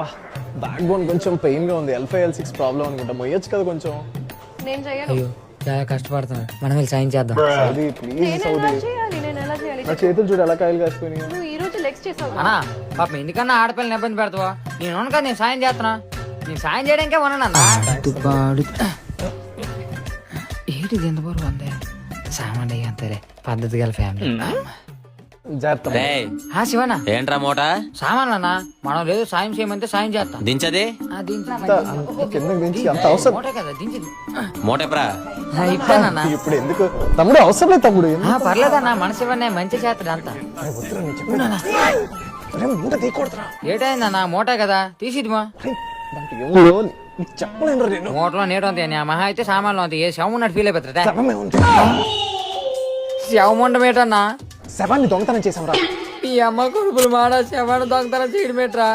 Back bone కొంచెం pain గా ఉంది. L5 L6 ప్రాబ్లం అనుకుంటా. మొయ్యొచ్చు కదా కొంచెం. నేను చేయను. అయ్యో చాలా కష్టపడుతున్నాడు, మనం వెళ్ళి సాయం చేద్దాం. సౌదీ ప్లీజ్ నేను సౌదీ. ఎలా చేయాలి? నేను ఎలా చేయాలి? నా చేతులు చూడు ఎలా కాయలు కాసిపోయినాయి. నువ్వు ఈ రోజు లెగ్స్ చేసావు. అన్నా పాపం ఎందుకన్నా ఆడపిల్లని ఇబ్బంది పెడతావా? నేను ఉన్నాను కదా, నేను సాయం చేస్తున్నా. నేను సాయం చేయడానికే ఉన్నానన్నా. ఏంటిది ఎంత బరువు అంతే? సామాన్ అంతేలే, పద్ధతి గల ఫ్యామిలీ. జాగ్రత్త. శివనా ఏంట్రా మూట సామాన్లు అన్నా, మనం లేదు సాయం చేయమంటే సాయం చేస్తాం. దించది కిందకి దించి అంత అవసరం మూటే కదా దించింది. మూటెప్రా ఇప్పుడేనన్నా ఇప్పుడు ఎందుకు తమ్ముడు? అవసరం లేదు తమ్ముడు. పర్లేదన్నా, మనసు ఇవన్నీ మంచి చేస్తాడు అంతా. మూట తీయకూడదురా. ఏటైందన్నా? మూటే కదా తీసిద్మా. దాంట్లో ఏముందో నీకు చెప్పలేను నేను. మూటలో నీటు అంతే, మహా అయితే సామాన్లు అంతే. ఏ శవం ఉన్నట్టు ఫీల్ అయిపోతారా? శవమే ఉంది. శవం ఉండడం ఏంటన్నా? శవాన్ని దొంగతనం చేసాం రా. ఈ అమ్మ కొడుకులు మాడ శవాన్ని దొంగతనం చేయడం ఏంట్రా?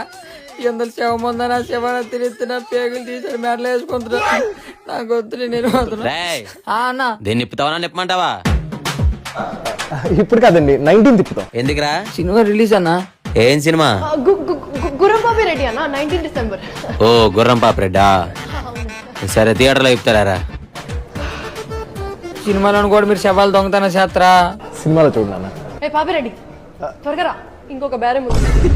ఎందుకు శవం ఉందనా శవాన్ని తిరుగుతున్నా, పేగులు తీసాడు మెడలు వేసుకుంటున్నా. నాకు వద్దు, నేను రేయ్ అన్న దీన్ని నిప్పుతావా నిప్పమంటావా? ఇప్పుడు కాదండి, 19 తిప్పుతాం. ఎందుకురా? సినిమా రిలీజ్ అన్నా. ఏం సినిమా? గుర్రంబాబు రెడ్డి అన్న 19 డిసెంబర్. ఓ గుర్రం పాపరెడ్డా. సరే థియేటర్లో చెప్తారా? సినిమాలో కూడా మీరు శవాలు దొంగతనం చేస్తారా? సినిమాలో చూడు నాన్న. ఏ పాపిరెడ్డి త్వరగా రా, ఇంకొక బేరం ఉంది.